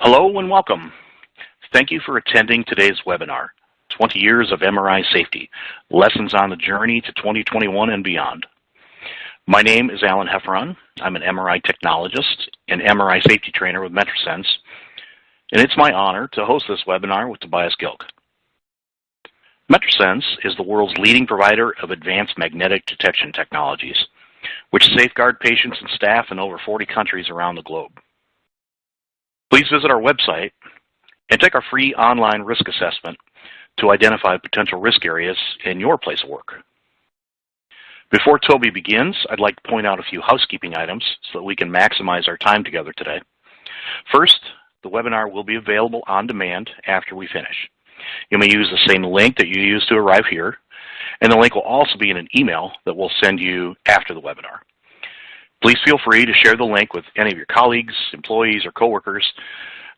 Hello and welcome. Thank you for attending today's webinar, 20 Years of MRI Safety, Lessons on the Journey to 2021 and Beyond. My name is Alan Hefferon. I'm an MRI technologist and MRI safety trainer with MetroSense, and it's my honor to host this webinar with Tobias Gilk. MetroSense is the world's leading provider of advanced magnetic detection technologies, which safeguard patients and staff in over 40 countries around the globe. Please visit our website and take our free online risk assessment to identify potential risk areas in your place of work. Before Toby begins, I'd like to point out a few housekeeping items so that we can maximize our time together today. First, the webinar will be available on demand after we finish. You may use the same link that you used to arrive here, and the link will also be in an email that we'll send you after the webinar. Please feel free to share the link with any of your colleagues, employees, or coworkers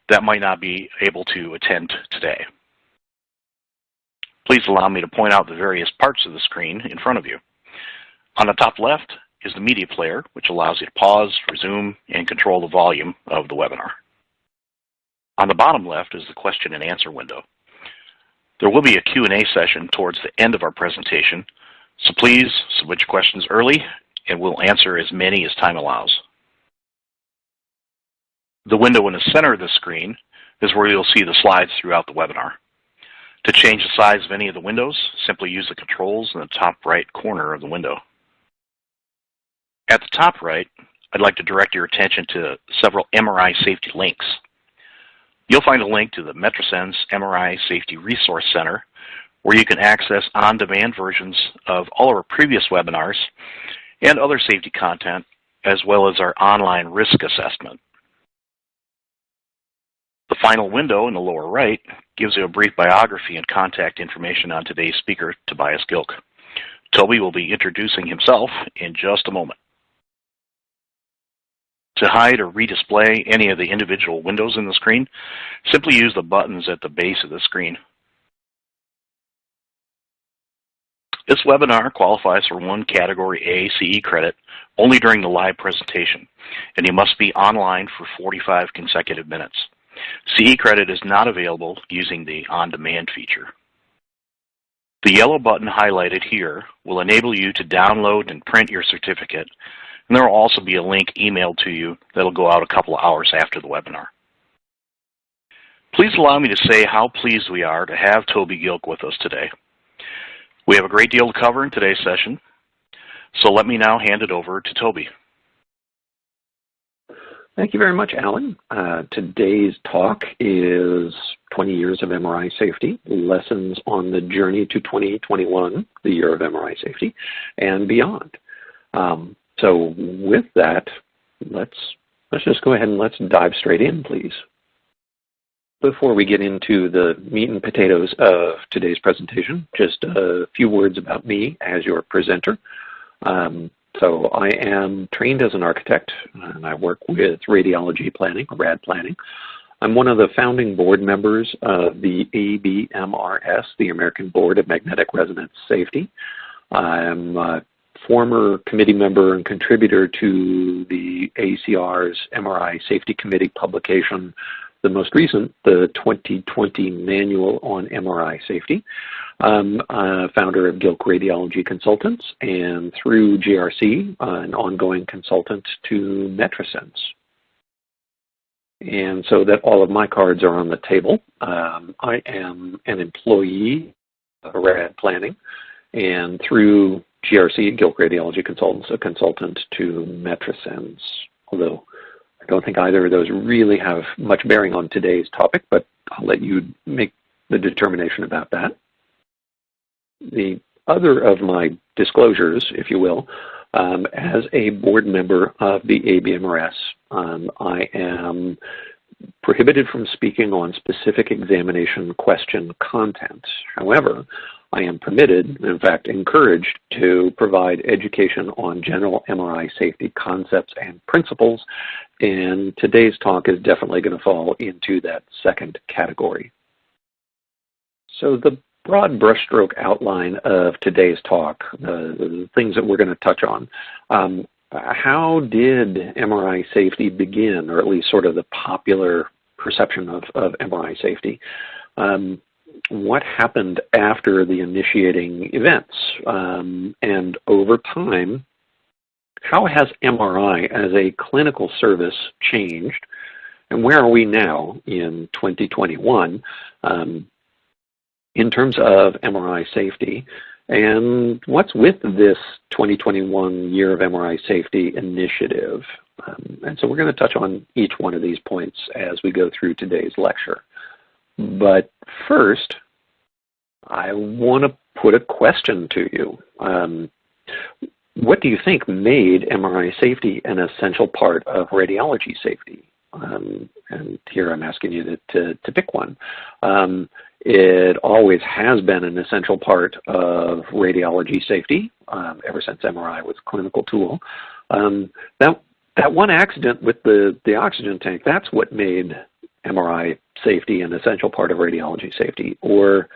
that might not be able to attend today. Please allow me to point out the various parts of the screen in front of you. On the top left is the media player, which allows you to pause, resume, and control the volume of the webinar. On the bottom left is the question and answer window. There will be a Q&A session towards the end of our presentation, so please submit your questions early and we'll answer as many as time allows. The window in the center of the screen is where you'll see the slides throughout the webinar. To change the size of any of the windows, simply use the controls in the top right corner of the window. At the top right, I'd like to direct your attention to several MRI safety links. You'll find a link to the MetroSense MRI Safety Resource Center, where you can access on-demand versions of all of our previous webinars and other safety content, as well as our online risk assessment. The final window in the lower right gives you a brief biography and contact information on today's speaker, Tobias Gilk. Toby will be introducing himself in just a moment. To hide or redisplay any of the individual windows in the screen, simply use the buttons at the base of the screen. This webinar qualifies for one Category A CE credit only during the live presentation, and you must be online for 45 consecutive minutes. CE credit is not available using the on-demand feature. The yellow button highlighted here will enable you to download and print your certificate, and there will also be a link emailed to you that will go out a couple of hours after the webinar. Please allow me to say how pleased we are to have Toby Gilk with us today. We have a great deal to cover in today's session, so let me now hand it over to Toby. Thank you very much, Alan. Today's talk is 20 Years of MRI Safety, Lessons on the Journey to 2021, the Year of MRI Safety, and Beyond. So with that, let's just go ahead and let's dive straight in, please. Before we get into the meat and potatoes of today's presentation, just a few words about me as your presenter. So I am trained as an architect, and I work with radiology planning, RAD planning. I'm one of the founding board members of the ABMRS, the American Board of Magnetic Resonance Safety. I'm a former committee member and contributor to the ACR's MRI Safety Committee publication, the most recent, the 2020 Manual on MRI Safety. I'm founder of Gilk Radiology Consultants, and through GRC, an ongoing consultant to MetroSense. And so that all of my cards are on the table. I am an employee of RAD Planning, and through GRC, Gilk Radiology Consultants, a consultant to MetroSense, although I don't think either of those really have much bearing on today's topic, but I'll let you make the determination about that. The other of my disclosures, if you will, as a board member of the ABMRS, I am prohibited from speaking on specific examination question content. However, I am permitted, in fact encouraged, to provide education on general MRI safety concepts and principles, and today's talk is definitely going to fall into that second category. So the broad brushstroke outline of today's talk, the things that we're going to touch on. How did MRI safety begin, or at least sort of the popular perception of MRI safety. What happened after the initiating events? And over time, how has MRI as a clinical service changed? And where are we now in 2021 in terms of MRI safety? And what's with this 2021 Year of MRI Safety initiative? And so we're going to touch on each one of these points as we go through today's lecture. But first, I want to put a question to you. What do you think made MRI safety an essential part of radiology safety? And here I'm asking you to pick one. It always has been an essential part of radiology safety ever since MRI was a clinical tool. That one accident with the oxygen tank, that's what made MRI safety an essential part of radiology safety. Or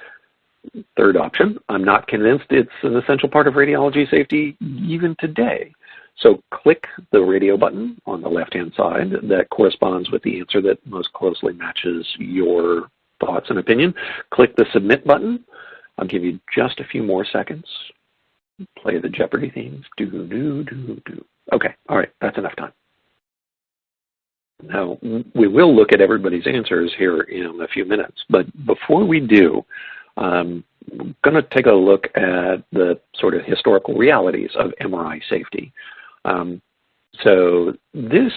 third option, I'm not convinced it's an essential part of radiology safety even today. So click the radio button on the left-hand side that corresponds with the answer that most closely matches your thoughts and opinion. Click the submit button. I'll give you just a few more seconds. Play the Jeopardy themes. Do, do, do, do. Okay, all right, that's enough time. Now, we will look at everybody's answers here in a few minutes, but before we do, I'm going to take a look at the sort of historical realities of MRI safety. So this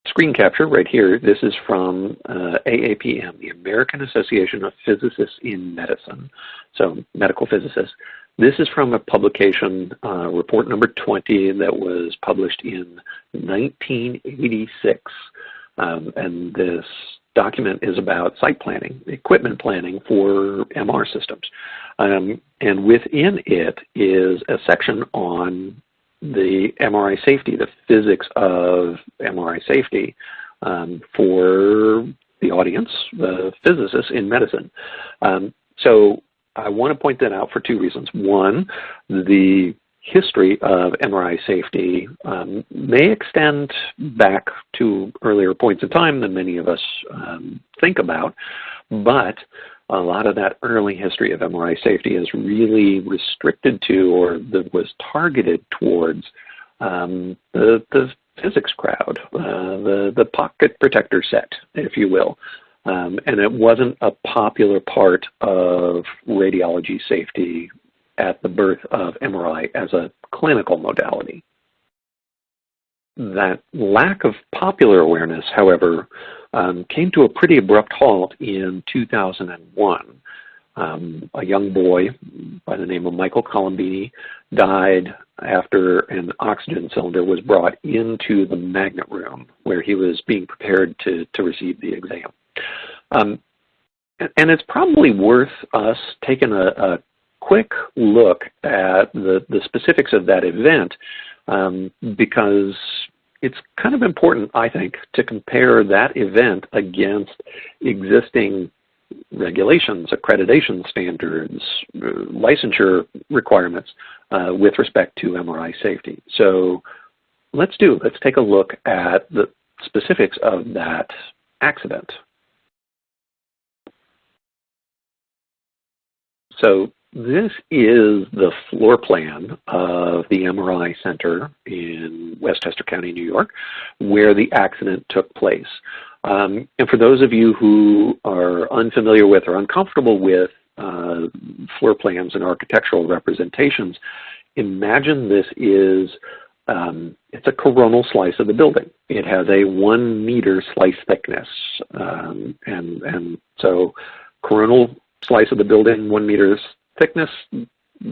screen capture right here, this is from AAPM, the American Association of Physicists in Medicine, so medical physicists. This is from a publication, report number 20, that was published in 1986. And this document is about site planning, equipment planning for MR systems. And within it is a section on the MRI safety, the physics of MRI safety for the audience, the physicists in medicine. So I want to point that out for two reasons. One, the history of MRI safety may extend back to earlier points in time than many of us think about, but a lot of that early history of MRI safety is really restricted to, or that was targeted towards, the physics crowd, the pocket protector set, if you will. And it wasn't a popular part of radiology safety at the birth of MRI as a clinical modality. That lack of popular awareness, however, came to a pretty abrupt halt in 2001. A young boy by the name of Michael Colombini died after an oxygen cylinder was brought into the magnet room where he was being prepared to receive the exam. And it's probably worth us taking a quick look at the specifics of that event because it's kind of important, I think, to compare that event against existing regulations, accreditation standards, licensure requirements with respect to MRI safety. So let's take a look at the specifics of that accident. So this is the floor plan of the MRI Center in Westchester County, New York, where the accident took place. And for those of you who are unfamiliar with or uncomfortable with floor plans and architectural representations, imagine this is, it's a coronal slice of the building. It has a 1 meter slice thickness. And so coronal slice of the building, 1 meter thickness,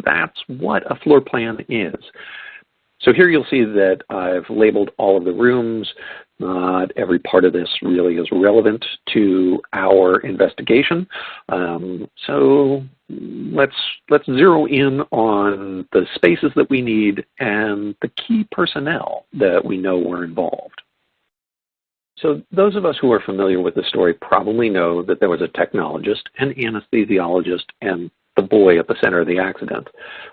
that's what a floor plan is. So here you'll see that I've labeled all of the rooms. Not every part of this really is relevant to our investigation. So let's zero in on the spaces that we need and the key personnel that we know were involved. So those of us who are familiar with the story probably know that there was a technologist, an anesthesiologist, and the boy at the center of the accident.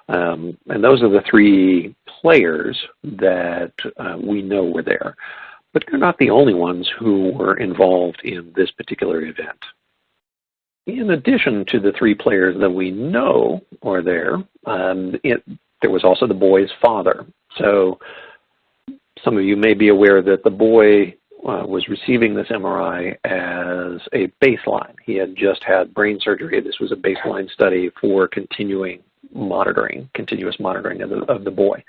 And those are the three players that we know were there. But they're not the only ones who were involved in this particular event. In addition to the three players that we know are there, there was also the boy's father. So some of you may be aware that the boy was receiving this MRI as a baseline. He had just had brain surgery. This was a baseline study for continuous monitoring of the boy.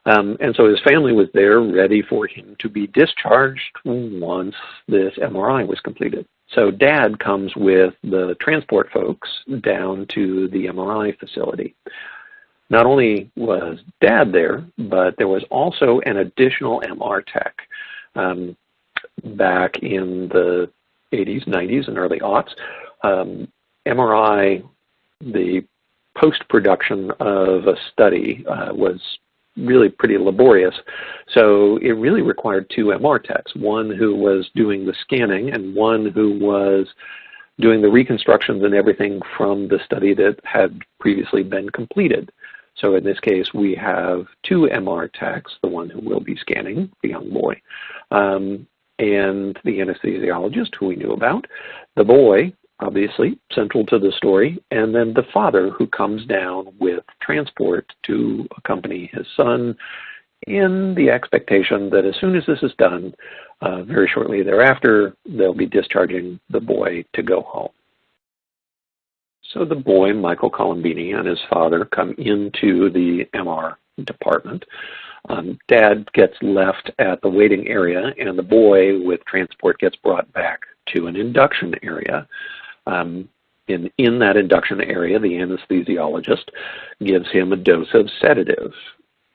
And so his family was there ready for him to be discharged once this MRI was completed. So Dad comes with the transport folks down to the MRI facility. Not only was Dad there, but there was also an additional MR tech. Back in the 80s, 90s, and early aughts, MRI, the post-production of a study was really pretty laborious. So it really required two MR techs, one who was doing the scanning and one who was doing the reconstructions and everything from the study that had previously been completed. So in this case, we have two MR techs, the one who will be scanning, the young boy, and the anesthesiologist who we knew about, the boy, obviously, central to the story, and then the father who comes down with transport to accompany his son in the expectation that as soon as this is done, very shortly thereafter, they'll be discharging the boy to go home. So the boy, Michael Colombini, and his father come into the MR department. Dad gets left at the waiting area, and the boy with transport gets brought back to an induction area. In that induction area, the anesthesiologist gives him a dose of sedative.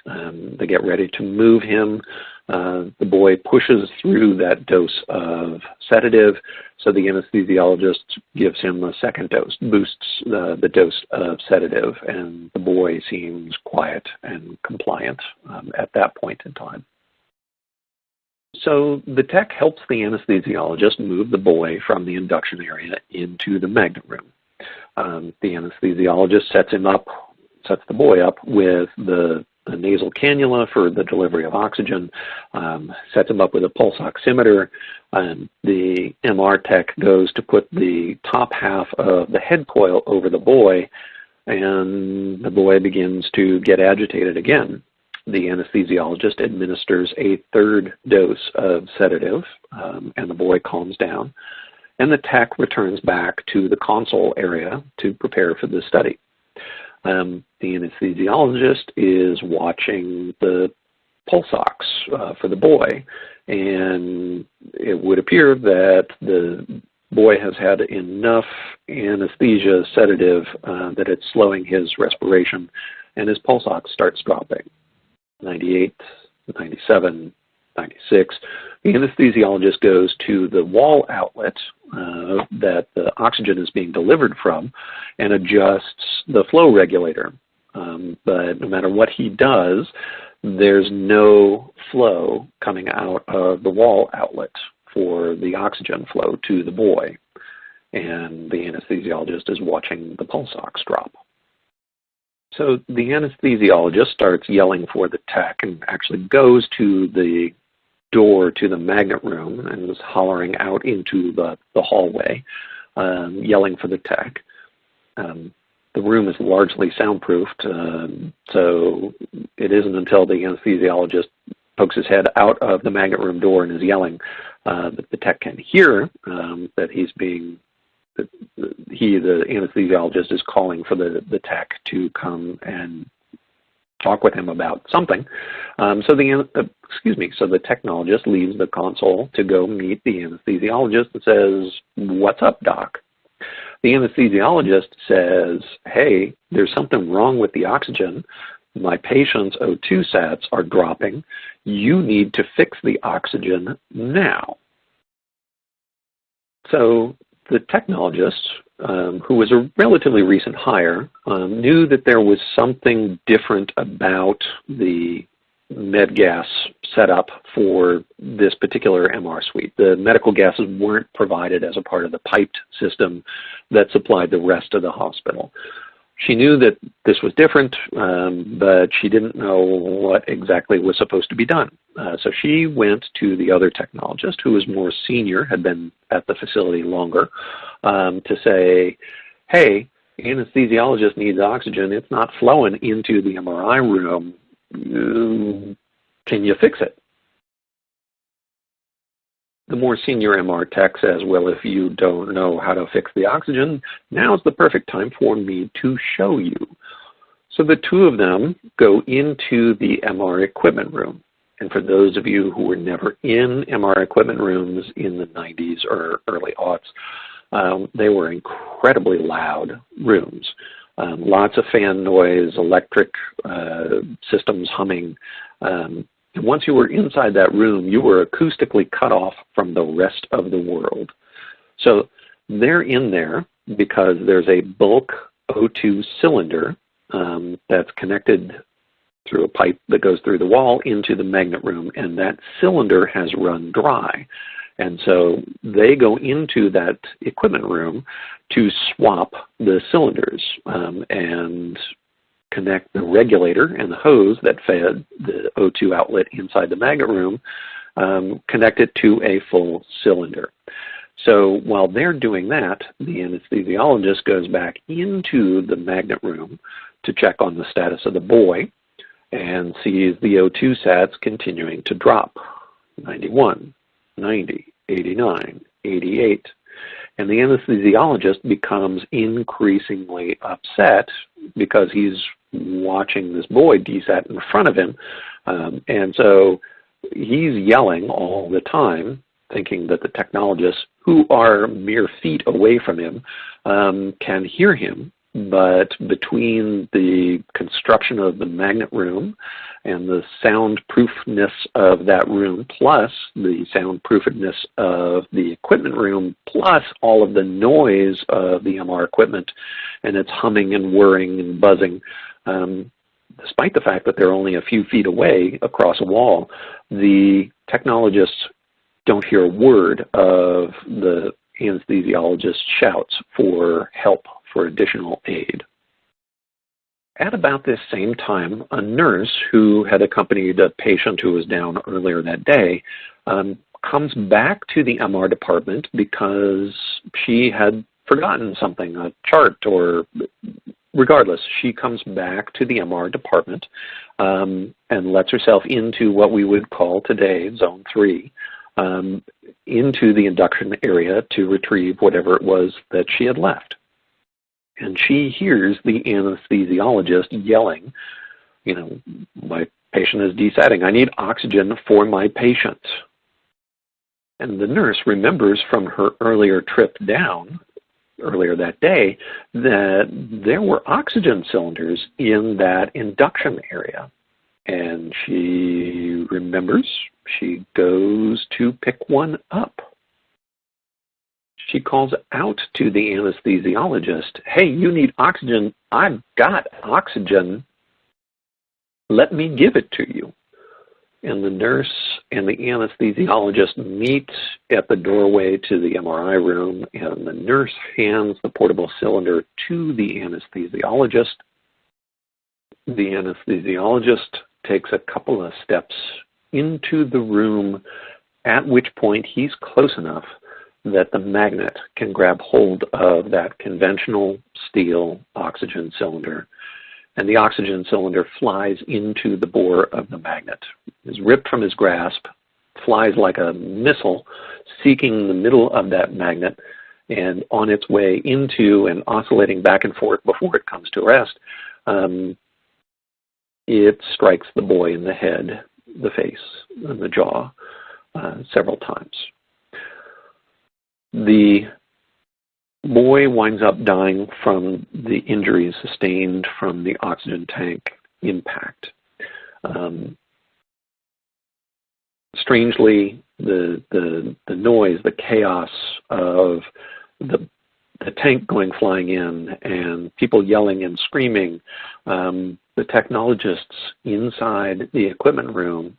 They get ready to move him. The boy pushes through that dose of sedative, so the anesthesiologist gives him a second dose, boosts the dose of sedative, and the boy seems quiet and compliant at that point in time. So the tech helps the anesthesiologist move the boy from the induction area into the magnet room. The anesthesiologist sets the boy up with the nasal cannula for the delivery of oxygen, sets him up with a pulse oximeter. The MR tech goes to put the top half of the head coil over the boy, and the boy begins to get agitated again. The anesthesiologist administers a third dose of sedative, and the boy calms down. And the tech returns back to the console area to prepare for the study. The anesthesiologist is watching the pulse ox for the boy, and it would appear that the boy has had enough anesthesia sedative that it's slowing his respiration, and his pulse ox starts dropping. 98, 97, 96. The anesthesiologist goes to the wall outlet that the oxygen is being delivered from and adjusts the flow regulator. But no matter what he does, there's no flow coming out of the wall outlet for the oxygen flow to the boy. And the anesthesiologist is watching the pulse ox drop. So the anesthesiologist starts yelling for the tech and actually goes to the door to the magnet room and is hollering out into the hallway, yelling for the tech. The room is largely soundproofed, so it isn't until the anesthesiologist pokes his head out of the magnet room door and is yelling that the tech can hear that the anesthesiologist is calling for the tech to come and talk with him about something. So the technologist leaves the console to go meet the anesthesiologist and says, "What's up, doc?" The anesthesiologist says, "Hey, there's something wrong with the oxygen. My patient's O2 sats are dropping. You need to fix the oxygen now." So the technologist, who was a relatively recent hire, knew that there was something different about the med gas setup for this particular MR suite. The medical gases weren't provided as a part of the piped system that supplied the rest of the hospital. She knew that this was different, but she didn't know what exactly was supposed to be done. So she went to the other technologist, who was more senior, had been at the facility longer, to say, hey, anesthesiologist needs oxygen. It's not flowing into the MRI room. Can you fix it? The more senior MR tech says, well, if you don't know how to fix the oxygen, now's the perfect time for me to show you. So the two of them go into the MR equipment room. And for those of you who were never in MR equipment rooms in the 90s or early aughts, they were incredibly loud rooms. Lots of fan noise, electric systems humming. And once you were inside that room, you were acoustically cut off from the rest of the world. So they're in there because there's a bulk O2 cylinder that's connected through a pipe that goes through the wall into the magnet room, and that cylinder has run dry. And so they go into that equipment room to swap the cylinders and connect the regulator and the hose that fed the O2 outlet inside the magnet room, connect it to a full cylinder. So while they're doing that, the anesthesiologist goes back into the magnet room to check on the status of the boy and sees the O2 sats continuing to drop, 91, 90, 89, 88. And the anesthesiologist becomes increasingly upset because he's watching this boy desat in front of him. And so he's yelling all the time, thinking that the technologists, who are mere feet away from him, can hear him. But between the construction of the magnet room and the soundproofness of that room, plus the soundproofness of the equipment room, plus all of the noise of the MR equipment and its humming and whirring and buzzing, despite the fact that they're only a few feet away across a wall, the technologists don't hear a word of the anesthesiologist's shouts for help, for additional aid. At about this same time, a nurse who had accompanied a patient who was down earlier that day comes back to the MR department because she had forgotten something, a chart, or regardless, she comes back to the MR department and lets herself into what we would call today Zone 3, into the induction area to retrieve whatever it was that she had left. And she hears the anesthesiologist yelling, you know, my patient is desatting. I need oxygen for my patient. And the nurse remembers from her earlier trip down, earlier that day, that there were oxygen cylinders in that induction area. And she remembers, she goes to pick one up. She calls out to the anesthesiologist, hey, you need oxygen. I've got oxygen. Let me give it to you. And the nurse and the anesthesiologist meet at the doorway to the MRI room, and the nurse hands the portable cylinder to the anesthesiologist. The anesthesiologist takes a couple of steps into the room, at which point he's close enough that the magnet can grab hold of that conventional steel oxygen cylinder, and the oxygen cylinder flies into the bore of the magnet. Is ripped from his grasp, flies like a missile, seeking the middle of that magnet, and on its way into and oscillating back and forth before it comes to rest, it strikes the boy in the head, the face, and the jaw several times. The boy winds up dying from the injuries sustained from the oxygen tank impact. Strangely, the noise, the chaos of the tank going flying in and people yelling and screaming, the technologists inside the equipment room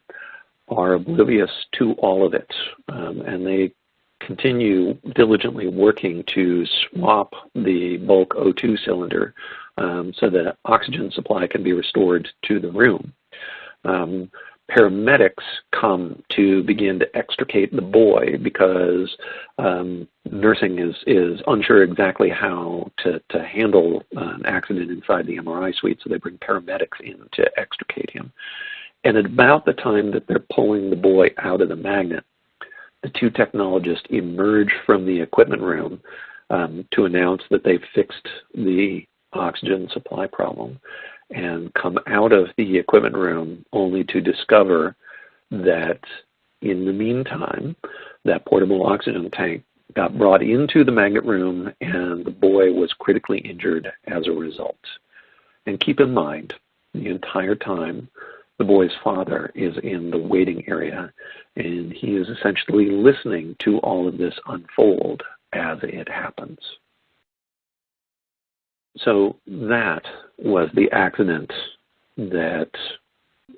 are oblivious to all of it, and they continue diligently working to swap the bulk O2 cylinder so that oxygen supply can be restored to the room. paramedics come to begin to extricate the boy because nursing is unsure exactly how to handle an accident inside the MRI suite, so they bring paramedics in to extricate him. And at about the time that they're pulling the boy out of the magnet, the two technologists emerge from the equipment room to announce that they've fixed the oxygen supply problem, and come out of the equipment room only to discover that in the meantime, that portable oxygen tank got brought into the magnet room and the boy was critically injured as a result. And keep in mind, the entire time, the boy's father is in the waiting area, and he is essentially listening to all of this unfold as it happens. So that was the accident that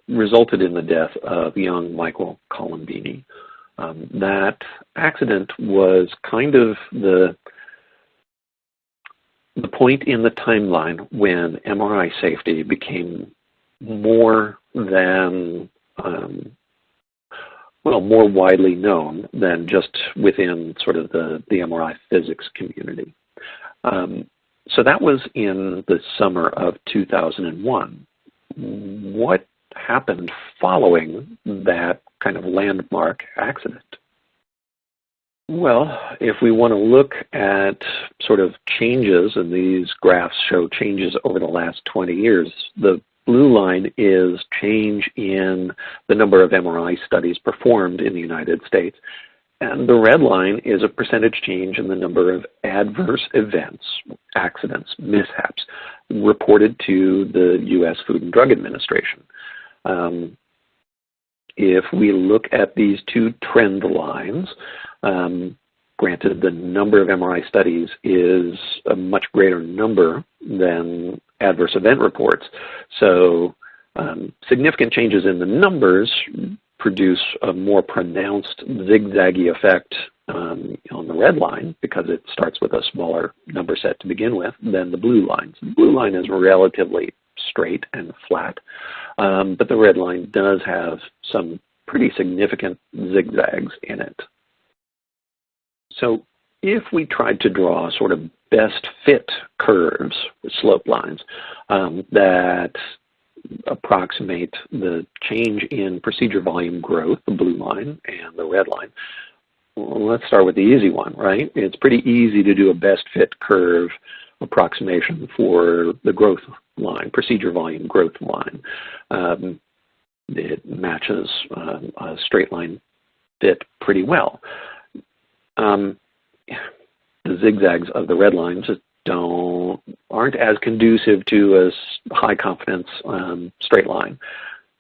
resulted in the death of young Michael Colombini. That accident was kind of the point in the timeline when MRI safety became more than, more widely known than just within sort of the MRI physics community. So that was in the summer of 2001. What happened following that kind of landmark accident? Well, if we want to look at sort of changes, and these graphs show changes over the last 20 years, the blue line is change in the number of MRI studies performed in the United States. And the red line is a percentage change in the number of adverse events, accidents, mishaps, reported to the U.S. Food and Drug Administration. If we look at these two trend lines, granted the number of MRI studies is a much greater number than adverse event reports, so significant changes in the numbers produce a more pronounced zigzaggy effect on the red line because it starts with a smaller number set to begin with than the blue line. So the blue line is relatively straight and flat, but the red line does have some pretty significant zigzags in it. So if we tried to draw sort of best fit curves, slope lines, that approximate the change in procedure volume growth, the blue line and the red line. Well, let's start with the easy one, right? It's pretty easy to do a best fit curve approximation for the growth line, procedure volume growth line. It matches a straight line fit pretty well. The zigzags of the red lines aren't as conducive to a high confidence straight line.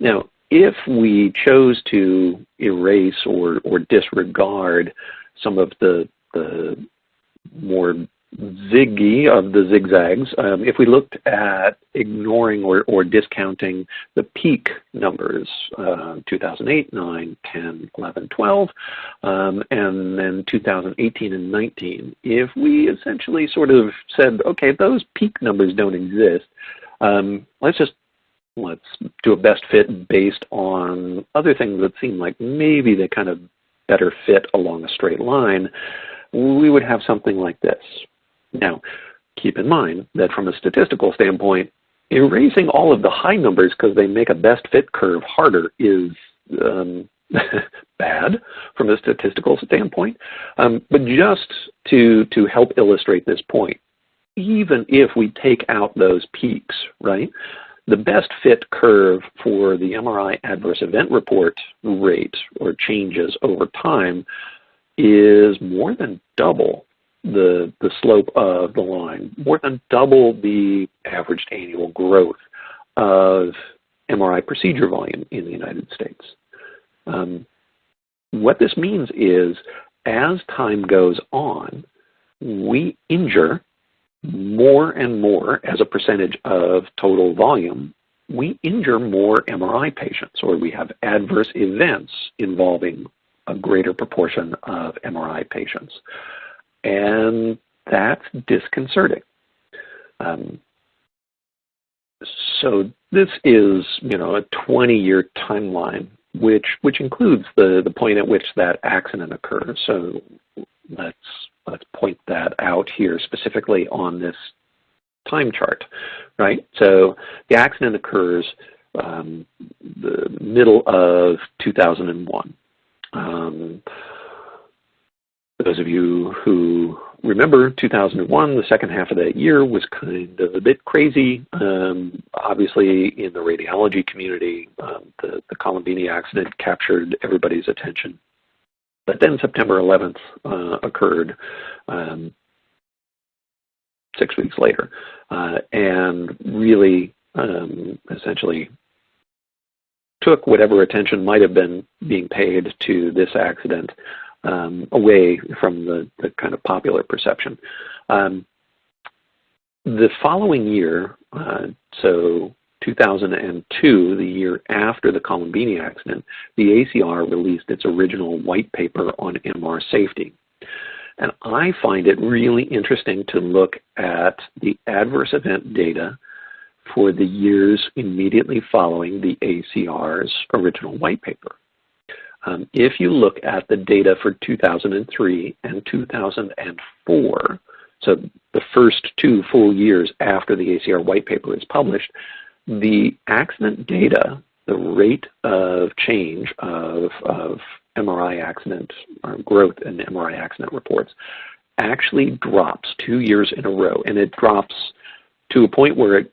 Now, if we chose to erase or disregard some of the more ziggy of the zigzags, if we looked at ignoring or discounting the peak numbers, 2008, 9, 10, 11, 12, and then 2018 and 19, if we essentially sort of said, okay, those peak numbers don't exist, let's do a best fit based on other things that seem like maybe they kind of better fit along a straight line, we would have something like this. Now, keep in mind that from a statistical standpoint, erasing all of the high numbers because they make a best fit curve harder is bad from a statistical standpoint. But just to help illustrate this point, even if we take out those peaks, right, the best fit curve for the MRI adverse event report rate or changes over time is more than double the slope of the line, more than double the averaged annual growth of MRI procedure volume in the United States. What this means is, as time goes on, we injure more and more as a percentage of total volume. We injure more MRI patients, or we have adverse events involving a greater proportion of MRI patients. And that's disconcerting. So this is, a 20-year timeline which includes the point at which that accident occurs. So let's point that out here specifically on this time chart, right? So the accident occurs the middle of 2001. Those of you who remember 2001, the second half of that year was kind of a bit crazy. Obviously, in the radiology community, the Colombini accident captured everybody's attention. But then September 11th occurred 6 weeks later, and really essentially took whatever attention might have been being paid to this accident away from the kind of popular perception. The following year, so 2002, the year after the Colombini accident, the ACR released its original white paper on MR safety. And I find it really interesting to look at the adverse event data for the years immediately following the ACR's original white paper. If you look at the data for 2003 and 2004, so the first 2 full years after the ACR white paper is published, the accident data, the rate of change of MRI accident or growth in MRI accident reports actually drops 2 years in a row. And it drops to a point where it,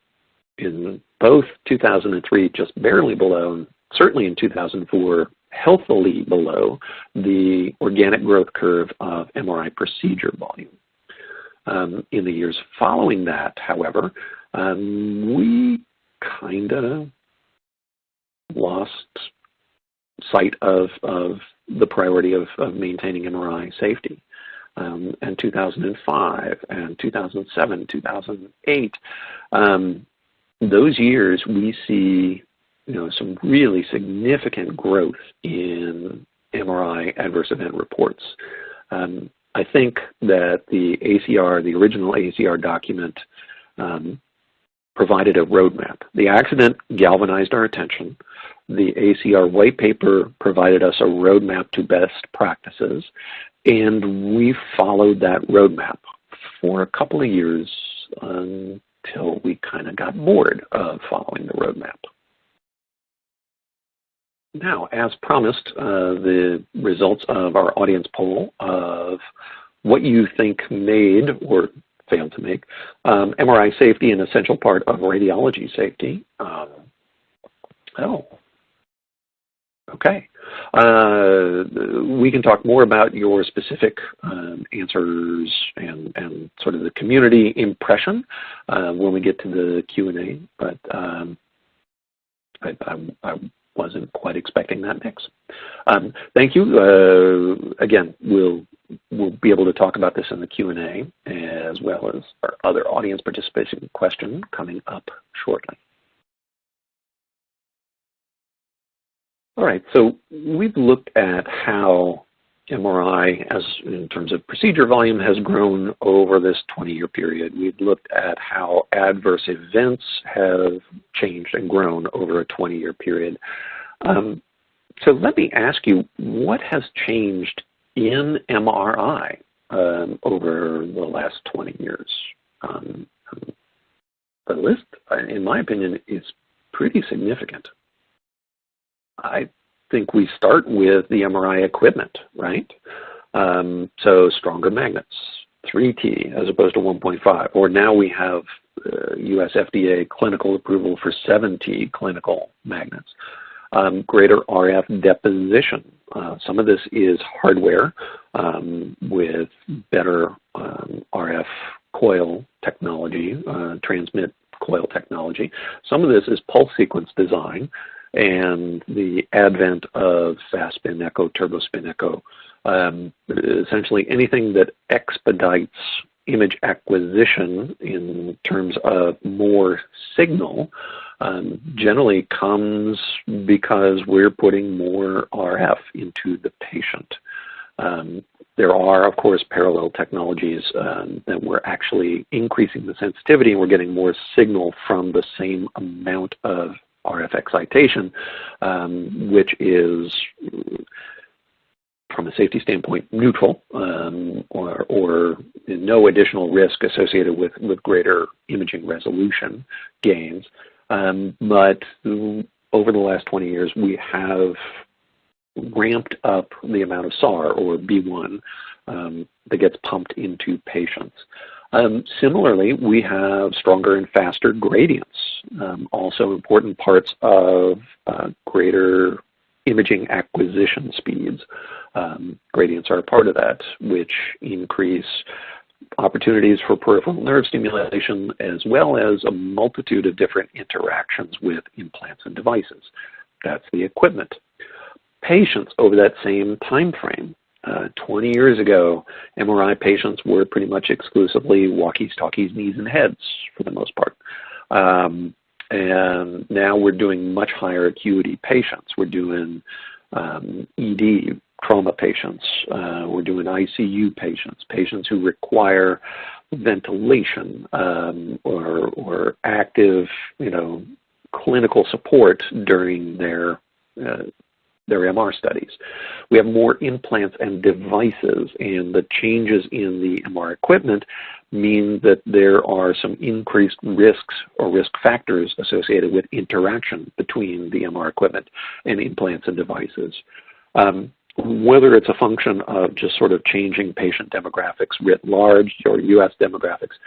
in both 2003, just barely below, and certainly in 2004, healthily below the organic growth curve of MRI procedure volume. In the years following that, however, we kind of lost sight of the priority of maintaining MRI safety. And 2005 and 2007, 2008, those years we see some really significant growth in MRI adverse event reports. I think that the ACR, the original ACR document, provided a roadmap. The accident galvanized our attention. The ACR white paper provided us a roadmap to best practices, and we followed that roadmap for a couple of years until we kind of got bored of following the roadmap. Now, as promised, the results of our audience poll of what you think made or failed to make MRI safety an essential part of radiology safety. Okay. We can talk more about your specific answers and sort of the community impression when we get to the Q&A, but I wasn't quite expecting that mix. Thank you. Again, we'll be able to talk about this in the Q&A as well as our other audience participation question coming up shortly. All right, so we've looked at how MRI, as in terms of procedure volume, has grown over this 20-year period. We've looked at how adverse events have changed and grown over a 20-year period. So let me ask you, what has changed in MRI over the last 20 years? The list, in my opinion, is pretty significant. I think we start with the MRI equipment, right? So stronger magnets, 3T as opposed to 1.5, or now we have US FDA clinical approval for 7T clinical magnets. Greater RF deposition. Some of this is hardware with better RF coil technology, transmit coil technology. Some of this is pulse sequence design and the advent of fast spin echo, turbo spin echo. Essentially anything that expedites image acquisition in terms of more signal generally comes because we're putting more RF into the patient. There are, of course, parallel technologies that we're actually increasing the sensitivity and we're getting more signal from the same amount of RF excitation, which is, from a safety standpoint, neutral, or no additional risk associated with greater imaging resolution gains. But over the last 20 years, we have ramped up the amount of SAR, or B1, that gets pumped into patients. Similarly, we have stronger and faster gradients, also important parts of greater imaging acquisition speeds. Gradients are a part of that, which increase opportunities for peripheral nerve stimulation, as well as a multitude of different interactions with implants and devices. That's the equipment. Patients over that same time frame. 20 years ago, MRI patients were pretty much exclusively walkies, talkies, knees, and heads for the most part. And now we're doing much higher acuity patients. We're doing ED, trauma patients. We're doing ICU patients, patients who require ventilation or active, clinical support during their MR studies. We have more implants and devices, and the changes in the MR equipment mean that there are some increased risks or risk factors associated with interaction between the MR equipment and implants and devices. Whether it's a function of just sort of changing patient demographics writ large, or U.S. demographics,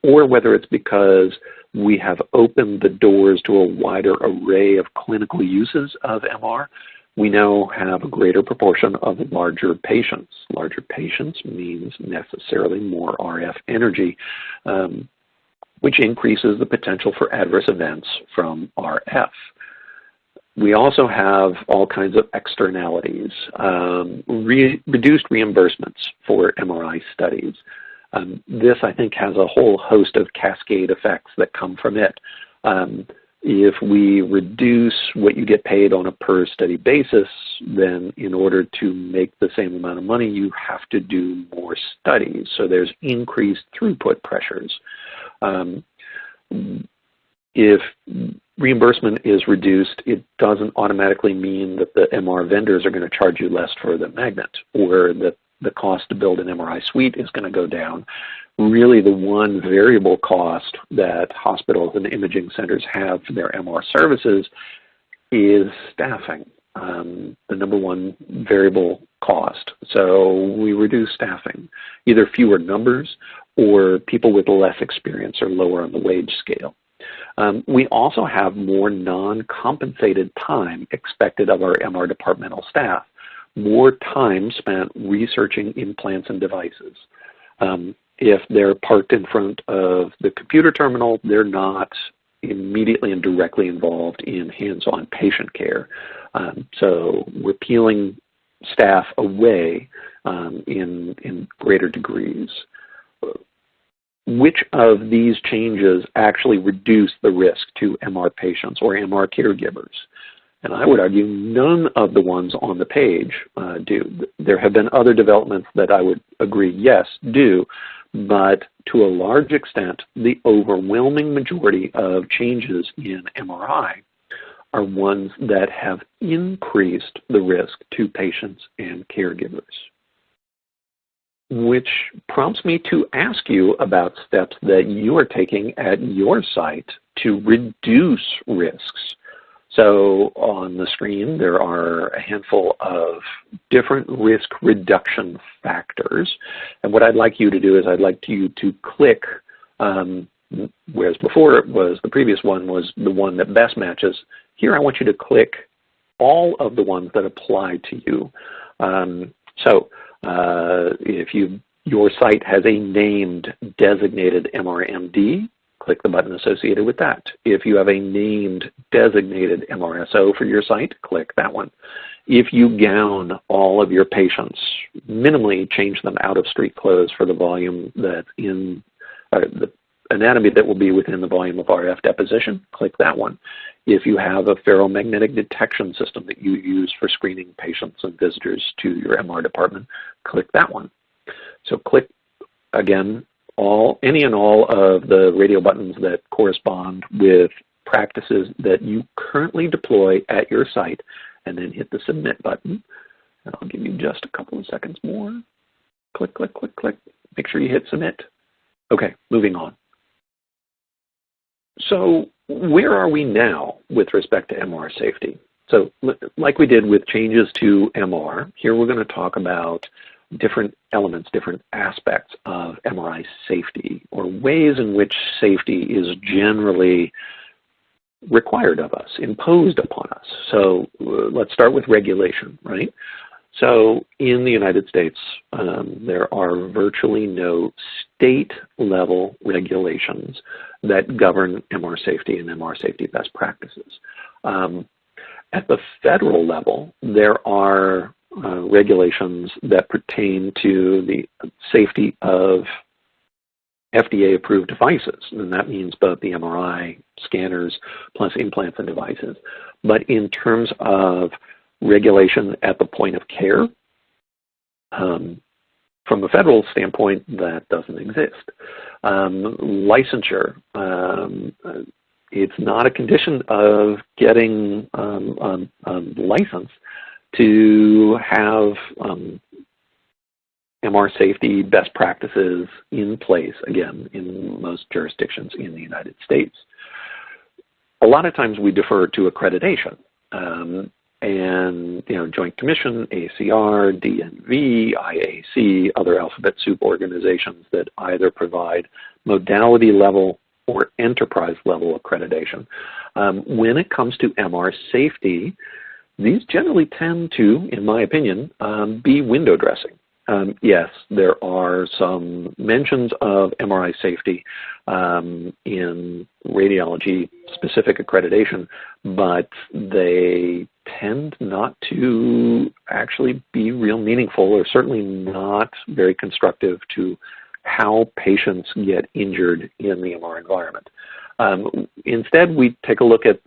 or whether it's because we have opened the doors to a wider array of clinical uses of MR, we now have a greater proportion of larger patients. Larger patients means necessarily more RF energy, which increases the potential for adverse events from RF. We also have all kinds of externalities, reduced reimbursements for MRI studies. This, I think, has a whole host of cascade effects that come from it. If we reduce what you get paid on a per study basis, then in order to make the same amount of money, you have to do more studies. So there's increased throughput pressures. If reimbursement is reduced, it doesn't automatically mean that the MR vendors are going to charge you less for the magnet, or that the cost to build an MRI suite is going to go down. Really, the one variable cost that hospitals and imaging centers have for their MR services is staffing, the number one variable cost. So we reduce staffing, either fewer numbers or people with less experience or lower on the wage scale. We also have more non-compensated time expected of our MR departmental staff, more time spent researching implants and devices. If they're parked in front of the computer terminal, they're not immediately and directly involved in hands-on patient care. So we're peeling staff away in greater degrees. Which of these changes actually reduce the risk to MR patients or MR caregivers? And I would argue none of the ones on the page do. There have been other developments that I would agree, yes, do, but to a large extent, the overwhelming majority of changes in MRI are ones that have increased the risk to patients and caregivers. Which prompts me to ask you about steps that you are taking at your site to reduce risks. So on the screen, there are a handful of different risk reduction factors. And what I'd like you to do is I'd like you to click, whereas before it was the previous one was the one that best matches. Here I want you to click all of the ones that apply to you. If your site has a named designated MRMD, click the button associated with that. If you have a named designated MRSO for your site, click that one. If you gown all of your patients, minimally change them out of street clothes for the volume that's in the anatomy that will be within the volume of RF deposition, click that one. If you have a ferromagnetic detection system that you use for screening patients and visitors to your MR department, click that one. So click, again, any and all of the radio buttons that correspond with practices that you currently deploy at your site, and then hit the submit button. And I'll give you just a couple of seconds more. Click, click, click, click. Make sure you hit submit. Okay, moving on. So where are we now with respect to MR safety? So like we did with changes to MR, here we're going to talk about different elements, different aspects of MRI safety, or ways in which safety is generally required of us, imposed upon us. So let's start with regulation, right? So in the United States, there are virtually no state-level regulations that govern MR safety and MR safety best practices. At the federal level, there are regulations that pertain to the safety of FDA-approved devices, and that means both the MRI scanners plus implants and devices. But in terms of regulation at the point of care, from a federal standpoint, that doesn't exist. Licensure, it's not a condition of getting license to have MR safety best practices in place, again, in most jurisdictions in the United States. A lot of times we defer to accreditation. And, Joint Commission, ACR, DNV, IAC, other alphabet soup organizations that either provide modality level or enterprise level accreditation. When it comes to MR safety, these generally tend to, in my opinion, be window dressing. Yes, there are some mentions of MRI safety in radiology-specific accreditation, but they tend not to actually be real meaningful, or certainly not very constructive to how patients get injured in the MR environment. Instead, we take a look at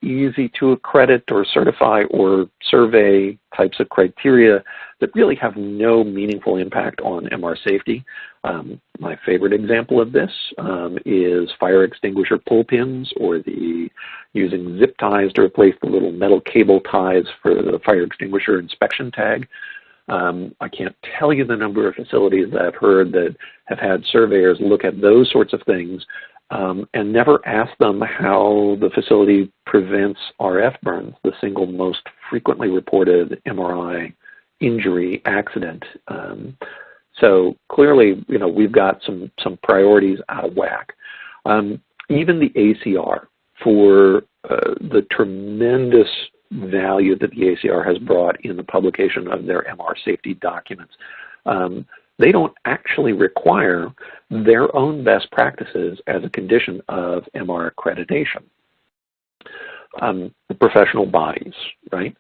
easy to accredit or certify or survey types of criteria that really have no meaningful impact on MR safety. My favorite example of this is fire extinguisher pull pins, or the using zip ties to replace the little metal cable ties for the fire extinguisher inspection tag. I can't tell you the number of facilities that I've heard that have had surveyors look at those sorts of things and never ask them how the facility prevents RF burns, the single most frequently reported MRI injury accident. So clearly, we've got some priorities out of whack. Even the ACR, for the tremendous value that the ACR has brought in the publication of their MR safety documents, they don't actually require their own best practices as a condition of MR accreditation. The professional bodies, right?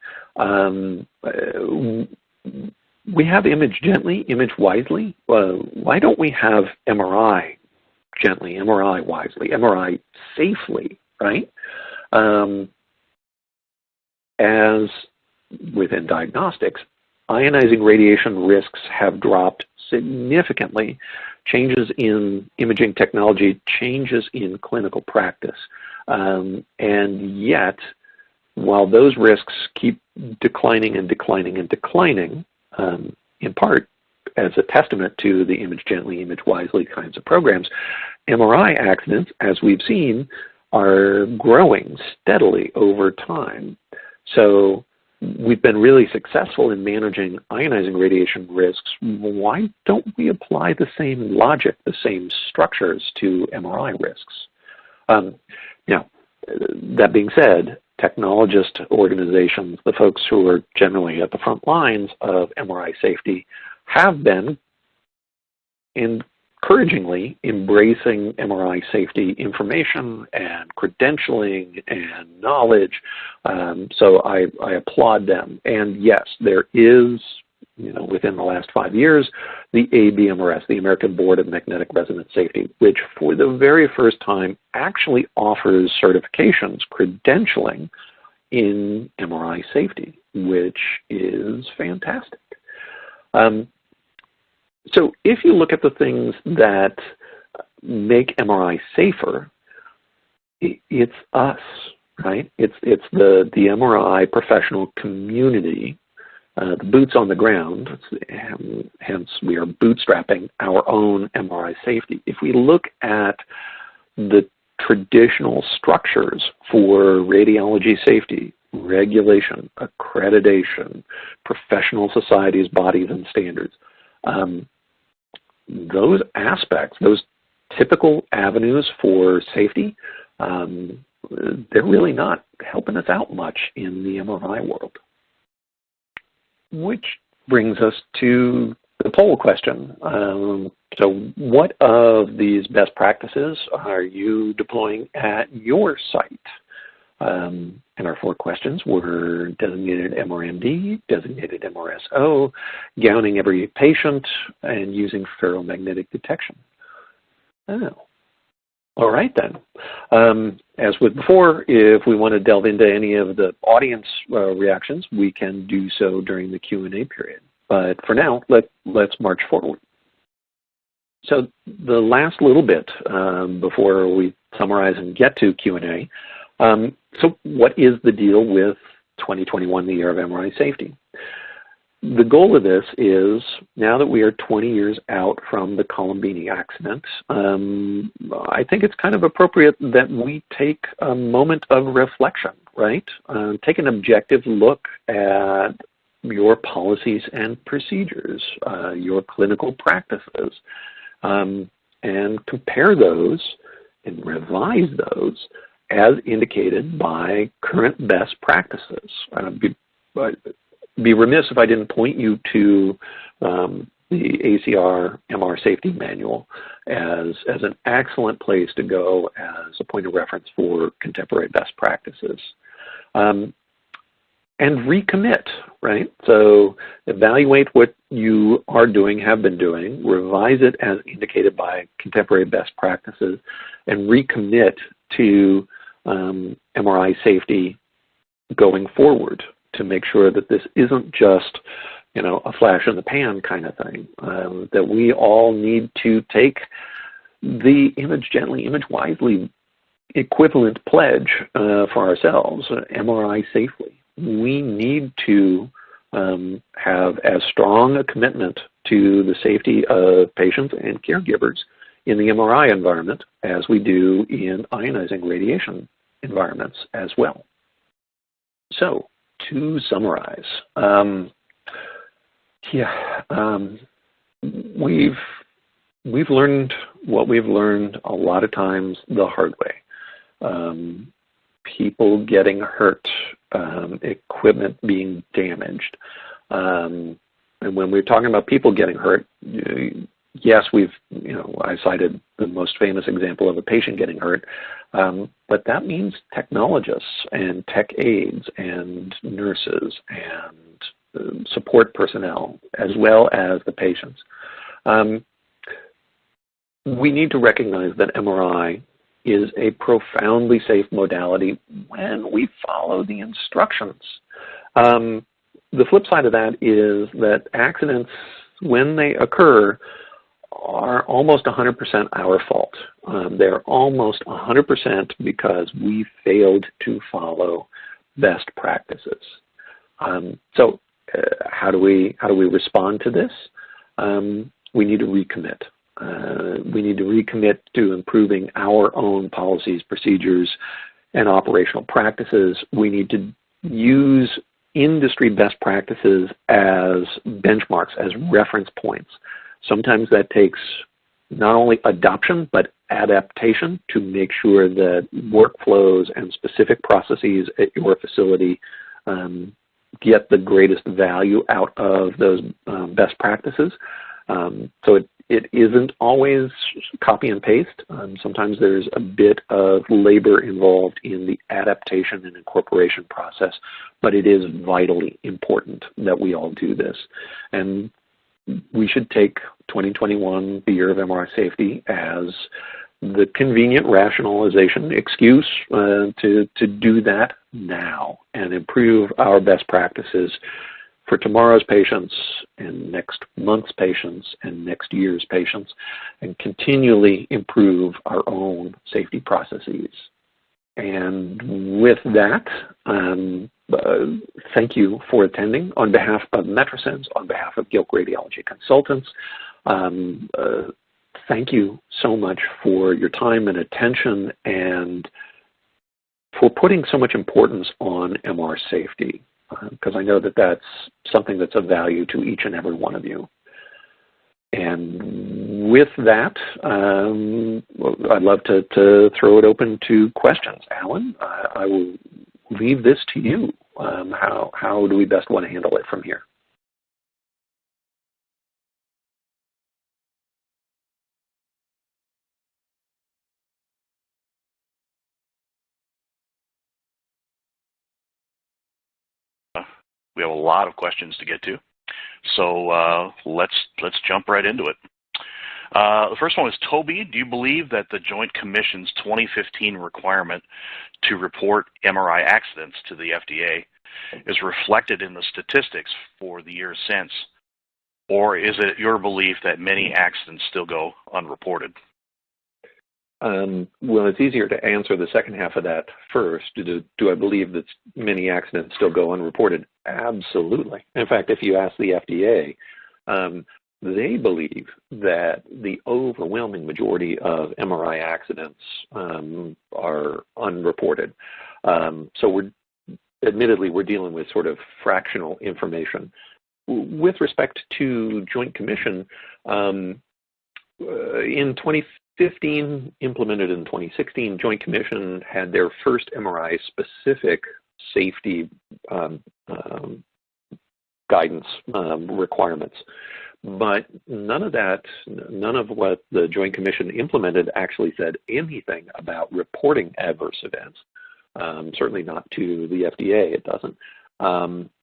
We have image gently, image wisely. Why don't we have MRI gently, MRI wisely, MRI safely, right? As within diagnostics, ionizing radiation risks have dropped significantly. Changes in imaging technology, changes in clinical practice. And yet, while those risks keep declining and declining and declining, in part as a testament to the image gently, image wisely kinds of programs, MRI accidents, as we've seen, are growing steadily over time. So we've been really successful in managing ionizing radiation risks. Why don't we apply the same logic, the same structures to MRI risks? Now, that being said, technologist organizations, the folks who are generally at the front lines of MRI safety, have been encouragingly embracing MRI safety information and credentialing and knowledge. So I applaud them. And yes, there is, within the last 5 years, the ABMRS, the American Board of Magnetic Resonance Safety, which for the very first time actually offers certifications, credentialing in MRI safety, which is fantastic. So if you look at the things that make MRI safer, it's us, right? It's the MRI professional community, the boots on the ground. Hence, we are bootstrapping our own MRI safety. If we look at the traditional structures for radiology safety, regulation, accreditation, professional societies, bodies, and standards, those aspects, those typical avenues for safety, they're really not helping us out much in the MRI world. Which brings us to the poll question. So what of these best practices are you deploying at your site? And our 4 questions were designated MRMD, designated MRSO, gowning every patient, and using ferromagnetic detection. Oh. All right then. As with before, if we want to delve into any of the audience reactions, we can do so during the Q&A period. But for now, let's march forward. So the last little bit before we summarize and get to Q&A. So what is the deal with 2021, the year of MRI safety? The goal of this is, now that we are 20 years out from the Colombini accident, I think it's kind of appropriate that we take a moment of reflection, right? Take an objective look at your policies and procedures, your clinical practices, and compare those and revise those as indicated by current best practices. Be remiss if I didn't point you to the ACR MR Safety Manual as an excellent place to go as a point of reference for contemporary best practices. And recommit, right? So evaluate what you are doing, have been doing, revise it as indicated by contemporary best practices, and recommit to MRI safety going forward, to make sure that this isn't just, a flash in the pan kind of thing, that we all need to take the image gently, image wisely equivalent pledge for ourselves, MRI safely. We need to have as strong a commitment to the safety of patients and caregivers in the MRI environment as we do in ionizing radiation environments as well. So, to summarize, we've learned what we've learned a lot of times the hard way. People getting hurt, equipment being damaged. And when we're talking about people getting hurt, yes, I cited the most famous example of a patient getting hurt, but that means technologists and tech aides and nurses and support personnel, as well as the patients. We need to recognize that MRI is a profoundly safe modality when we follow the instructions. The flip side of that is that accidents, when they occur, are almost 100% our fault. They're almost 100% because we failed to follow best practices. So how do we respond to this? We need to recommit. We need to recommit to improving our own policies, procedures, and operational practices. We need to use industry best practices as benchmarks, as reference points. Sometimes that takes not only adoption, but adaptation to make sure that workflows and specific processes at your facility get the greatest value out of those best practices. So it isn't always copy and paste. Sometimes there's a bit of labor involved in the adaptation and incorporation process, but it is vitally important that we all do this. And we should take 2021, the year of MRI safety, as the convenient rationalization excuse to do that now and improve our best practices for tomorrow's patients and next month's patients and next year's patients, and continually improve our own safety processes. And with that, thank you for attending. On behalf of Metrosens, on behalf of Gilk Radiology Consultants, thank you so much for your time and attention and for putting so much importance on MR safety, because I know that that's something that's of value to each and every one of you. And with that, I'd love to throw it open to questions. Alan, I will leave this to you. How do we best want to handle it from here? We have a lot of questions to get to, so let's jump right into it. The first one is Toby. Do you believe that the Joint Commission's 2015 requirement to report MRI accidents to the FDA is reflected in the statistics for the years since, or is it your belief that many accidents still go unreported? Well, it's easier to answer the second half of that first. Do I believe that many accidents still go unreported? Absolutely. In fact, if you ask the FDA, they believe that the overwhelming majority of MRI accidents are unreported. So admittedly, we're dealing with sort of fractional information. With respect to Joint Commission, in 2015, implemented in 2016, Joint Commission had their first MRI-specific safety guidance requirements. But none of what the Joint Commission implemented actually said anything about reporting adverse events. Certainly not to the FDA, it doesn't.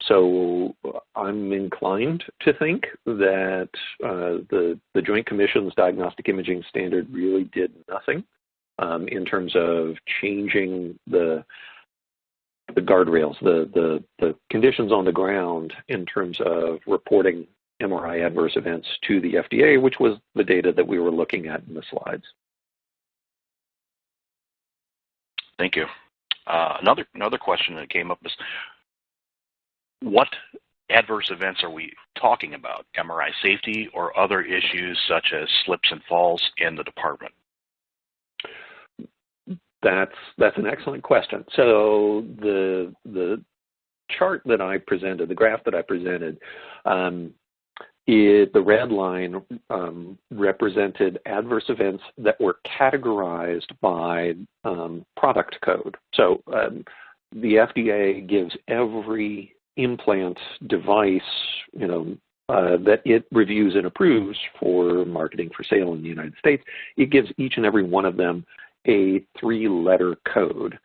So I'm inclined to think that the Joint Commission's diagnostic imaging standard really did nothing in terms of changing the guardrails, the conditions on the ground in terms of reporting MRI adverse events to the FDA, which was the data that we were looking at in the slides. Thank you. Another question that came up is, what adverse events are we talking about? MRI safety or other issues such as slips and falls in the department? That's an excellent question. So the chart that I presented, the graph that I presented, the red line represented adverse events that were categorized by product code. So the FDA gives every implant device, that it reviews and approves for marketing for sale in the United States, it gives each and every one of them a 3-letter code,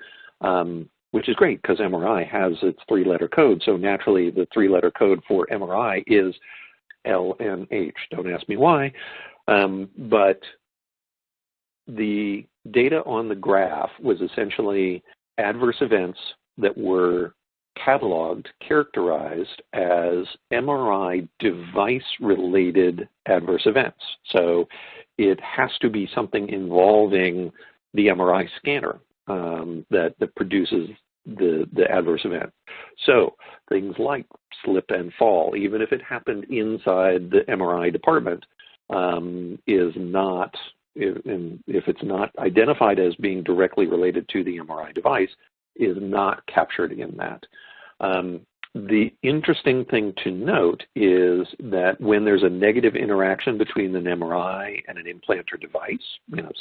which is great because MRI has its 3-letter code. So naturally, the 3-letter code for MRI is LNH. Don't ask me why, but the data on the graph was essentially adverse events that were cataloged, characterized as MRI device-related adverse events. So it has to be something involving the MRI scanner that produces the adverse event. So things like slip and fall, even if it happened inside the MRI department, is not, if it's not identified as being directly related to the MRI device, is not captured in that. The interesting thing to note is that when there's a negative interaction between an MRI and an implanter device,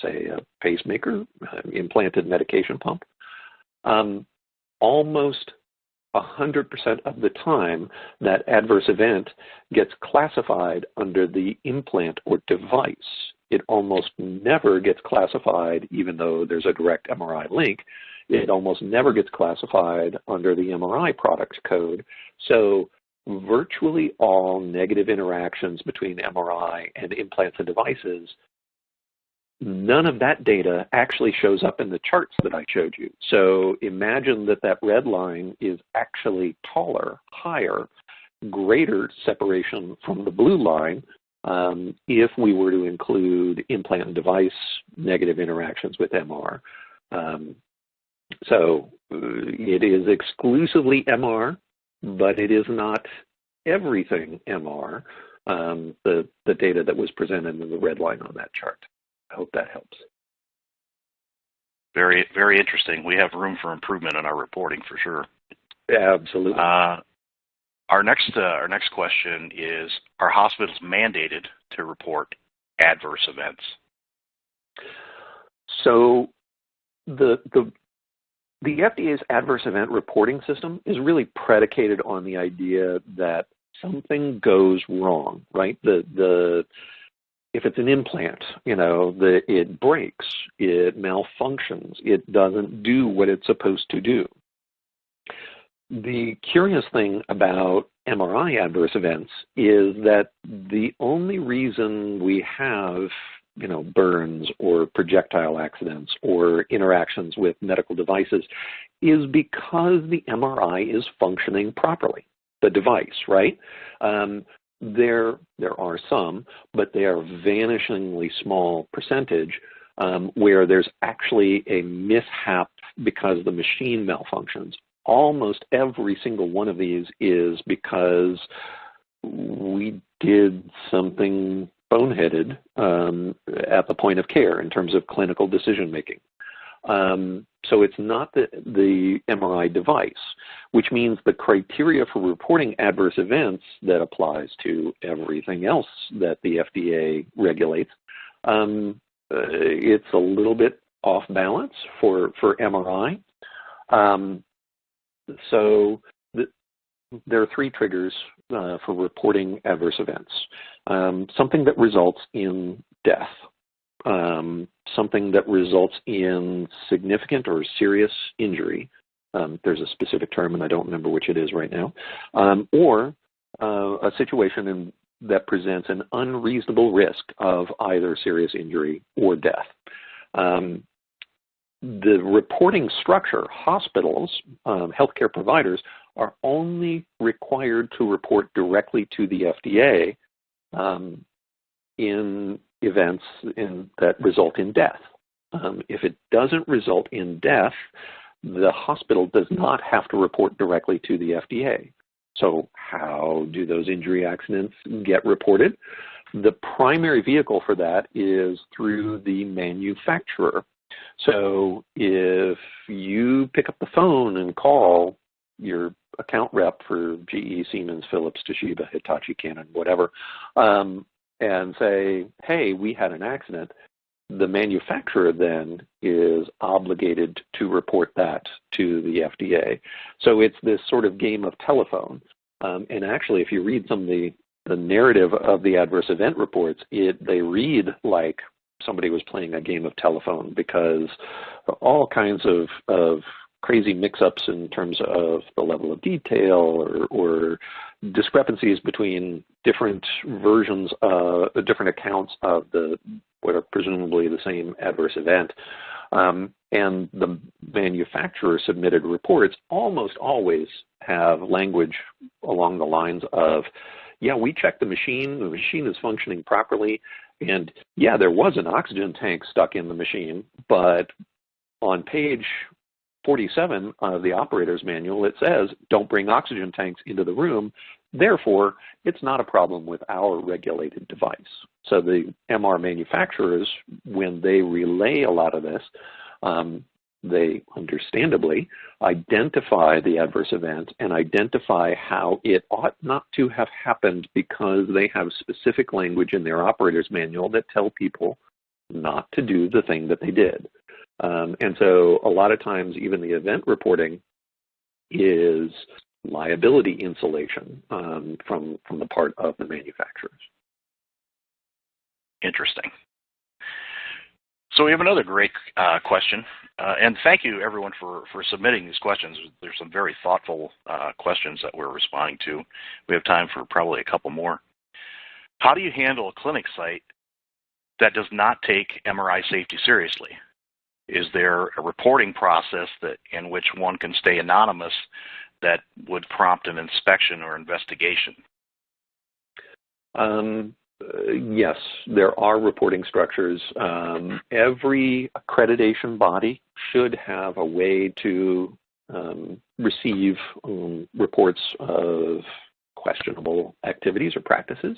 say a pacemaker, implanted medication pump, almost 100% of the time that adverse event gets classified under the implant or device. It almost never gets classified, even though there's a direct MRI link, it almost never gets classified under the MRI product code. So virtually all negative interactions between MRI and implants and devices, none of that data actually shows up in the charts that I showed you. So imagine that that red line is actually taller, higher, greater separation from the blue line if we were to include implant and device negative interactions with MR. So it is exclusively MR, but it is not everything MR, the data that was presented in the red line on that chart. I hope that helps. Very, very interesting. We have room for improvement in our reporting for sure. Absolutely. Our next question is, are hospitals mandated to report adverse events? So the FDA's adverse event reporting system is really predicated on the idea that something goes wrong, right? If it's an implant, it breaks, it malfunctions, it doesn't do what it's supposed to do. The curious thing about MRI adverse events is that the only reason we have, burns or projectile accidents or interactions with medical devices is because the MRI is functioning properly, the device, right? There are some, but they are vanishingly small percentage where there's actually a mishap because the machine malfunctions. Almost every single one of these is because we did something boneheaded at the point of care in terms of clinical decision making. So it's not the MRI device, which means the criteria for reporting adverse events that applies to everything else that the FDA regulates, it's a little bit off balance for MRI. So there are three triggers for reporting adverse events. Something that results in death, something that results in significant or serious injury. There's a specific term, and I don't remember which it is right now, or a situation that presents an unreasonable risk of either serious injury or death. The reporting structure, hospitals, healthcare providers, are only required to report directly to the FDA in events that result in death. If it doesn't result in death, the hospital does not have to report directly to the FDA. So how do those injury accidents get reported? The primary vehicle for that is through the manufacturer. So if you pick up the phone and call your account rep for GE, Siemens, Philips, Toshiba, Hitachi, Canon, whatever, and say, hey, we had an accident, the manufacturer then is obligated to report that to the FDA. So it's this sort of game of telephone. And actually, if you read some of the narrative of the adverse event reports, they read like somebody was playing a game of telephone, because all kinds of crazy mix-ups in terms of the level of detail or discrepancies between different versions, different accounts of what are presumably the same adverse event. And the manufacturer submitted reports almost always have language along the lines of, yeah, we checked the machine is functioning properly, and yeah, there was an oxygen tank stuck in the machine, but on page 47 of the operator's manual, it says, don't bring oxygen tanks into the room. Therefore, it's not a problem with our regulated device. So the MR manufacturers, when they relay a lot of this, they understandably identify the adverse event and identify how it ought not to have happened, because they have specific language in their operator's manual that tell people not to do the thing that they did. And so a lot of times even the event reporting is liability insulation from the part of the manufacturers. Interesting. So we have another great question, and thank you everyone for submitting these questions. There's some very thoughtful questions that we're responding to. We have time for probably a couple more. How do you handle a clinic site that does not take MRI safety seriously? Is there a reporting process in which one can stay anonymous that would prompt an inspection or investigation? Yes, there are reporting structures. Every accreditation body should have a way to receive reports of questionable activities or practices.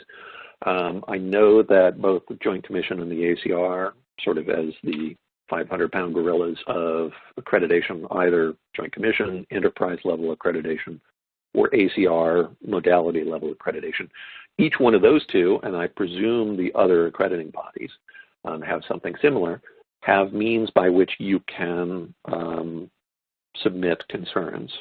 I know that both the Joint Commission and the ACR, sort of as the 500-pound gorillas of accreditation, either Joint Commission, enterprise level accreditation, or ACR modality level accreditation. Each one of those two, and I presume the other accrediting bodies have something similar, have means by which you can submit concerns.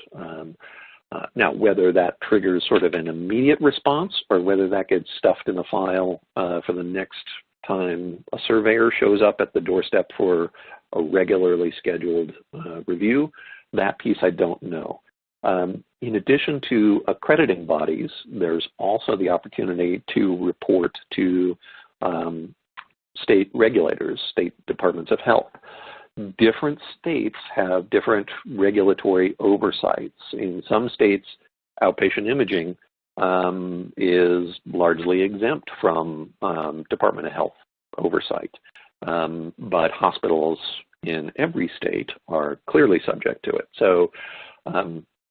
Now, whether that triggers sort of an immediate response or whether that gets stuffed in a file for the next time a surveyor shows up at the doorstep for a regularly scheduled review, that piece I don't know. In addition to accrediting bodies, there's also the opportunity to report to state regulators, state departments of health. Different states have different regulatory oversights. In some states, outpatient imaging is largely exempt from Department of Health oversight, but hospitals in every state are clearly subject to it. So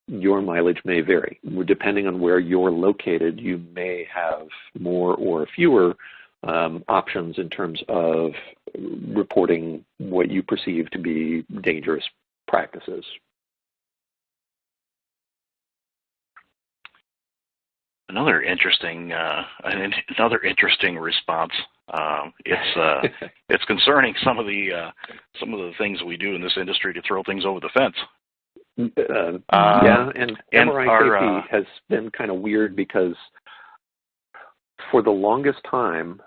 your mileage may vary. Depending on where you're located, you may have more or fewer options in terms of reporting what you perceive to be dangerous practices. Another interesting response. It's concerning some of the things we do in this industry to throw things over the fence. Yeah, and MRI safety has been kind of weird because for the longest time,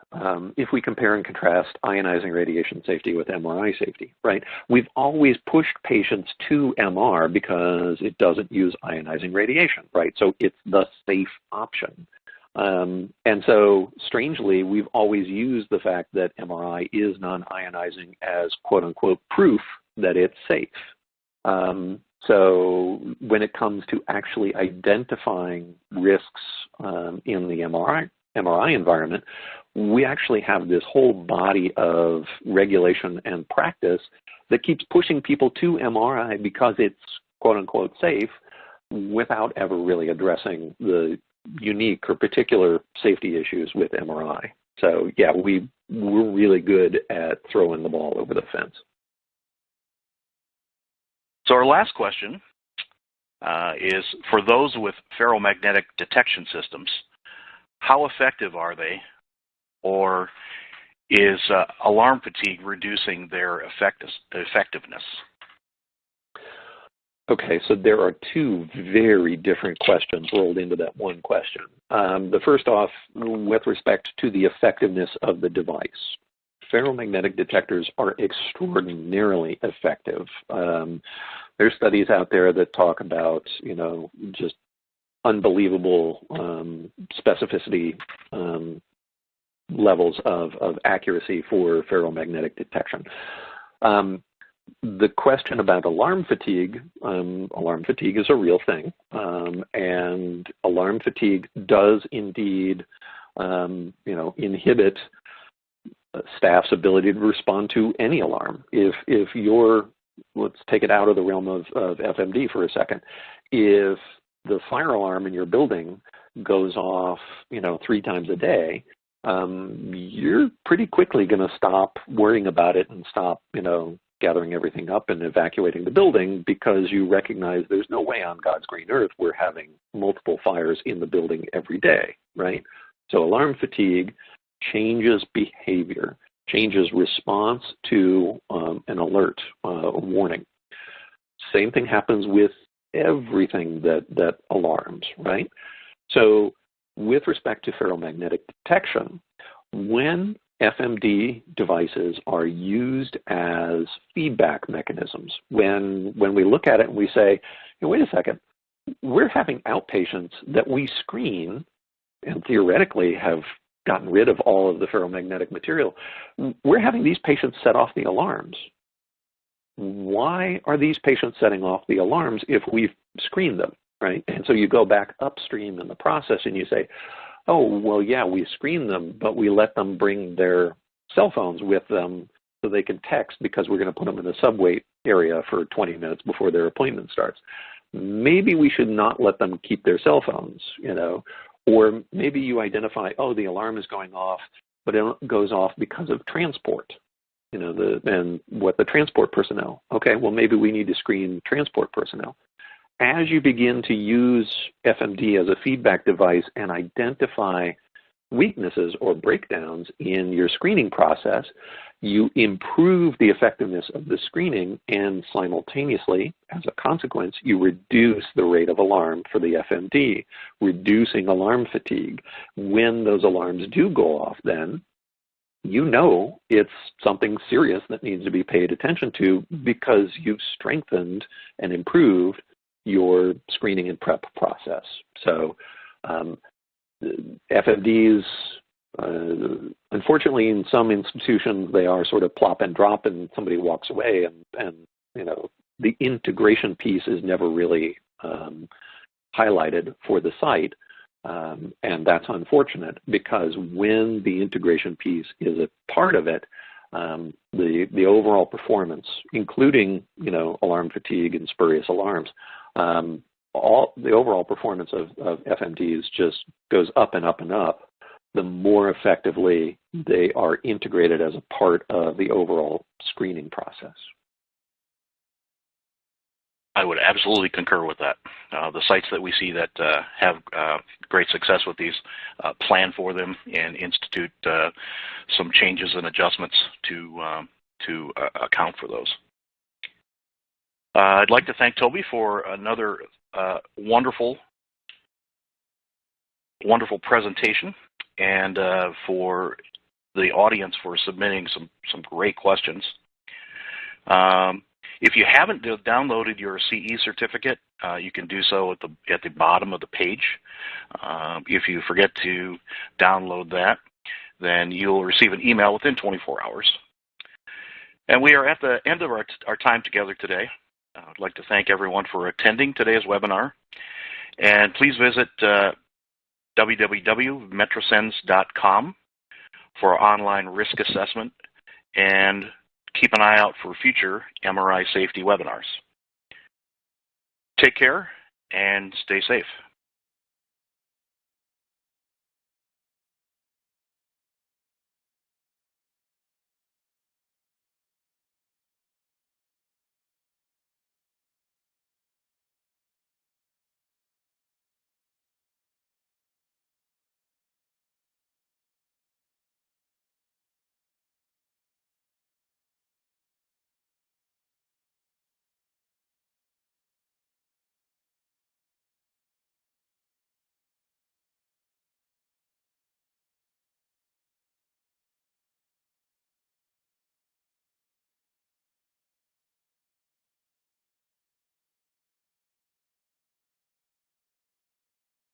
if we compare and contrast ionizing radiation safety with MRI safety, right, we've always pushed patients to MR because it doesn't use ionizing radiation, right? So it's the safe option. And so, strangely, we've always used the fact that MRI is non-ionizing as quote-unquote proof that it's safe. So when it comes to actually identifying risks in the MRI environment, we actually have this whole body of regulation and practice that keeps pushing people to MRI because it's quote-unquote safe without ever really addressing the unique or particular safety issues with MRI. So yeah, we're really good at throwing the ball over the fence. So our last question is, for those with ferromagnetic detection systems, how effective are they, or is alarm fatigue reducing their effectiveness? Okay, so there are two very different questions rolled into that one question. The first off, with respect to the effectiveness of the device. Ferromagnetic detectors are extraordinarily effective. There's studies out there that talk about, just unbelievable specificity levels of accuracy for ferromagnetic detection. The question about alarm fatigue is a real thing, and alarm fatigue does indeed, inhibit staff's ability to respond to any alarm. If you're, let's take it out of the realm of FMD for a second. If the fire alarm in your building goes off, 3 times a day, you're pretty quickly going to stop worrying about it and stop, gathering everything up and evacuating the building, because you recognize there's no way on God's green earth we're having multiple fires in the building every day, right? So alarm fatigue changes behavior, changes response to an alert, a warning. Same thing happens with everything that alarms, right? So with respect to ferromagnetic detection, when FMD devices are used as feedback mechanisms, when we look at it and we say, wait a second, we're having outpatients that we screen and theoretically have gotten rid of all of the ferromagnetic material. We're having these patients set off the alarms. Why are these patients setting off the alarms if we've screened them, right? And so you go back upstream in the process and you say, Oh, well, yeah, we screen them, but we let them bring their cell phones with them so they can text because we're going to put them in the subway area for 20 minutes before their appointment starts. Maybe we should not let them keep their cell phones, or maybe you identify, oh, the alarm is going off, but it goes off because of transport, and what the transport personnel. Okay, well, maybe we need to screen transport personnel. As you begin to use FMD as a feedback device and identify weaknesses or breakdowns in your screening process, you improve the effectiveness of the screening, and simultaneously, as a consequence, you reduce the rate of alarm for the FMD, reducing alarm fatigue. When those alarms do go off, then it's something serious that needs to be paid attention to because you've strengthened and improved your screening and prep process. So FMDs, unfortunately, in some institutions, they are sort of plop and drop and somebody walks away, and the integration piece is never really highlighted for the site. And that's unfortunate because when the integration piece is a part of it, the overall performance, including alarm fatigue and spurious alarms, the overall performance of FMDs just goes up and up and up the more effectively they are integrated as a part of the overall screening process. I would absolutely concur with that. The sites that we see that have great success with these plan for them and institute some changes and adjustments to account for those. I'd like to thank Toby for another wonderful presentation, and for the audience for submitting some great questions. If you haven't downloaded your CE certificate, you can do so at the bottom of the page. If you forget to download that, then you'll receive an email within 24 hours. And we are at the end of our time together today. I'd like to thank everyone for attending today's webinar. And please visit www.metrosens.com for our online risk assessment, and keep an eye out for future MRI safety webinars. Take care and stay safe.